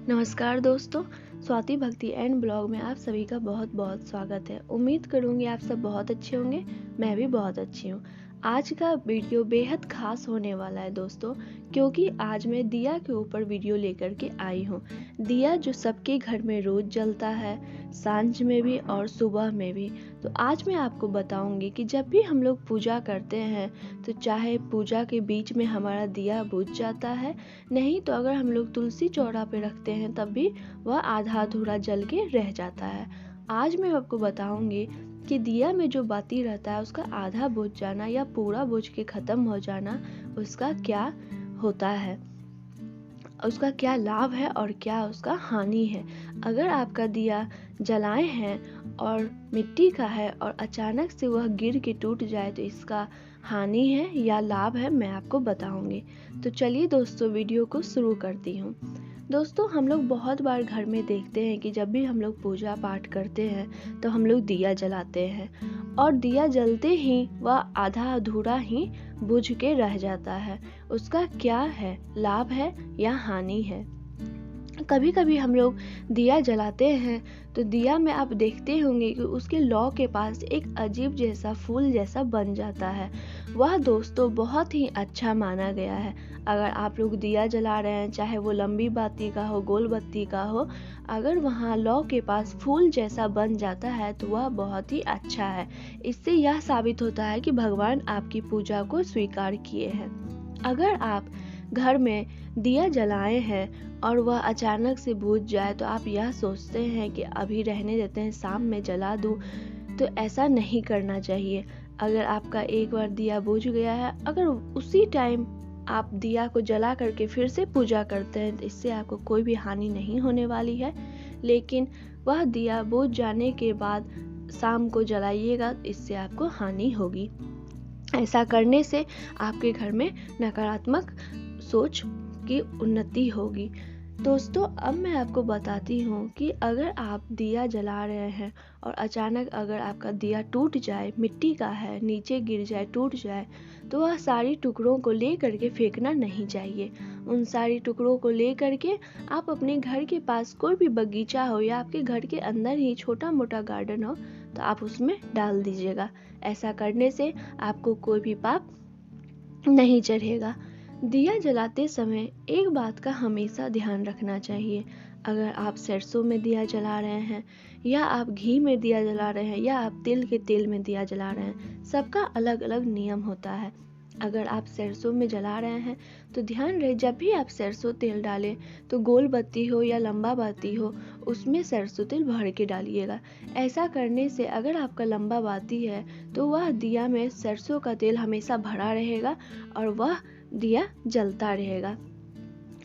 नमस्कार दोस्तों, स्वाति भक्ति एंड ब्लॉग में आप सभी का बहुत बहुत स्वागत है। उम्मीद करूंगी आप सब बहुत अच्छे होंगे। मैं भी बहुत अच्छी हूँ। आज का वीडियो बेहद खास होने वाला है दोस्तों, क्योंकि आज मैं दिया के ऊपर वीडियो लेकर के आई हूँ। दिया जो सबके घर में रोज जलता है, सांझ में भी और सुबह में भी। तो आज मैं आपको बताऊंगी कि जब भी हम लोग पूजा करते हैं तो चाहे पूजा के बीच में हमारा दिया बुझ जाता है, नहीं तो अगर हम लोग तुलसी चौरा पे रखते हैं तब भी वह आधा अधूरा जल के रह जाता है। आज मैं आपको बताऊंगी कि दिया में जो बाती रहता है उसका आधा बुझ जाना या पूरा बुझ के खत्म हो जाना, उसका क्या होता है, उसका क्या लाभ है और क्या उसका हानि है। अगर आपका दिया जलाए हैं और मिट्टी का है और अचानक से वह गिर के टूट जाए तो इसका हानि है या लाभ है, मैं आपको बताऊंगी। तो चलिए दोस्तों, वीडियो को शुरू करती हूँ। दोस्तों, हम लोग बहुत बार घर में देखते हैं कि जब भी हम लोग पूजा पाठ करते हैं तो हम लोग दिया जलाते हैं और दिया जलते ही वह आधा अधूरा ही बुझ के रह जाता है। उसका क्या है, लाभ है या हानि है। कभी कभी हम लोग दिया जलाते हैं तो दिया में आप देखते होंगे कि उसके लौ के पास एक अजीब जैसा फूल जैसा बन जाता है। वह दोस्तों बहुत ही अच्छा माना गया है। अगर आप लोग दिया जला रहे हैं, चाहे वो लंबी बाती का हो, गोल बत्ती का हो, अगर वहाँ लौ के पास फूल जैसा बन जाता है तो वह बहुत ही अच्छा है। इससे यह साबित होता है कि भगवान आपकी पूजा को स्वीकार किए हैं। अगर आप घर में दिया जलाए हैं और वह अचानक से बुझ जाए तो आप यह सोचते हैं कि अभी रहने देते हैं, शाम में जला दूं, तो ऐसा नहीं करना चाहिए। अगर आपका एक बार दिया बुझ गया है, अगर उसी टाइम आप दिया को जला करके फिर से पूजा करते हैं तो इससे आपको कोई भी हानि नहीं होने वाली है। लेकिन वह दिया बुझ जाने के बाद शाम को जलाइएगा, इससे आपको हानि होगी। ऐसा करने से आपके घर में नकारात्मक सोच की उन्नति होगी। दोस्तों, अब मैं आपको बताती हूँ कि अगर आप दिया जला रहे हैं और अचानक अगर आपका दिया टूट जाए, मिट्टी का है, नीचे गिर जाए, टूट जाए, तो वह सारी टुकड़ों को ले करके फेंकना नहीं चाहिए। उन सारी टुकड़ों को ले करके आप अपने घर के पास कोई भी बगीचा हो या आपके घर के अंदर ही छोटा मोटा गार्डन हो तो आप उसमें डाल दीजिएगा। ऐसा करने से आपको कोई भी पाप नहीं चढ़ेगा। दिया जलाते समय एक बात का हमेशा ध्यान रखना चाहिए। अगर आप सरसों में दिया जला रहे हैं या आप घी में दिया जला रहे हैं या आप तिल के तेल में दिया जला रहे हैं, सबका अलग अलग नियम होता है। अगर आप सरसों में जला रहे हैं तो ध्यान रहे, जब भी आप सरसों तेल डालें तो गोल बत्ती हो या लंबा बाती हो, उसमें सरसों तेल भर के डालिएगा। ऐसा करने से अगर आपका लंबा बाती है तो वह दिया में सरसों का तेल हमेशा भरा रहेगा और वह दिया जलता रहेगा।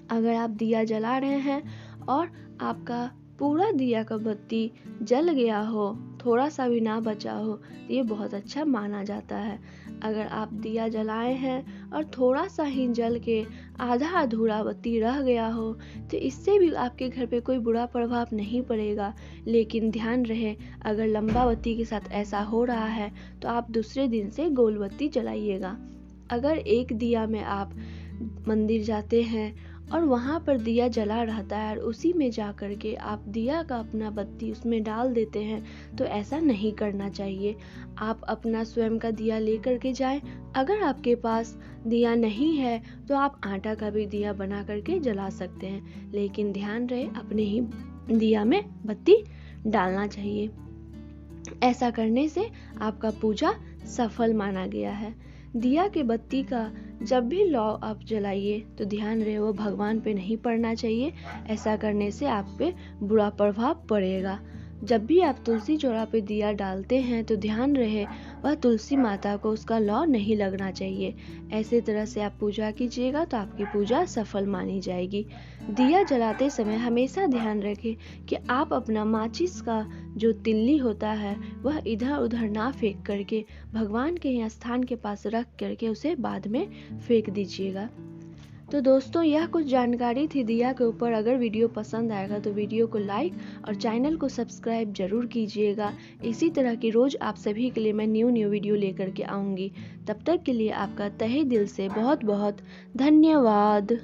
अगर आप दिया जला रहे हैं और आपका पूरा दिया का बत्ती जल गया हो, थोड़ा सा भी ना बचा हो, तो ये बहुत अच्छा माना जाता है। अगर आप दिया जलाए हैं और थोड़ा सा ही जल के आधा अधूरा बत्ती रह गया हो तो इससे भी आपके घर पे कोई बुरा प्रभाव नहीं पड़ेगा। लेकिन ध्यान रहे, अगर लंबा बत्ती के साथ ऐसा हो रहा है तो आप दूसरे दिन से गोल बत्ती जलाइएगा। अगर एक दिया में आप मंदिर जाते हैं और वहाँ पर दिया जला रहता है और उसी में जा कर के आप दिया का अपना बत्ती उसमें डाल देते हैं, तो ऐसा नहीं करना चाहिए। आप अपना स्वयं का दिया लेकर के जाएं। अगर आपके पास दिया नहीं है तो आप आटा का भी दिया बना करके जला सकते हैं, लेकिन ध्यान रहे अपने ही दिया में बत्ती डालना चाहिए। ऐसा करने से आपका पूजा सफल माना गया है। दिया के बत्ती का जब भी लौ आप जलाइए तो ध्यान रहे वो भगवान पे नहीं पड़ना चाहिए। ऐसा करने से आप पे बुरा प्रभाव पड़ेगा। जब भी आप तुलसी चौरा पे दिया डालते हैं तो ध्यान रहे वह तुलसी माता को उसका लौ नहीं लगना चाहिए। ऐसे तरह से आप पूजा कीजिएगा तो आपकी पूजा सफल मानी जाएगी। दिया जलाते समय हमेशा ध्यान रखें कि आप अपना माचिस का जो तिल्ली होता है वह इधर उधर ना फेंक करके भगवान के यहाँ स्थान के पास रख करके उसे बाद में फेंक दीजिएगा। तो दोस्तों, यह कुछ जानकारी थी दिया के ऊपर। अगर वीडियो पसंद आएगा तो वीडियो को लाइक और चैनल को सब्सक्राइब जरूर कीजिएगा। इसी तरह की रोज आप सभी के लिए मैं न्यू वीडियो लेकर के आऊँगी। तब तक के लिए आपका तहे दिल से बहुत बहुत धन्यवाद।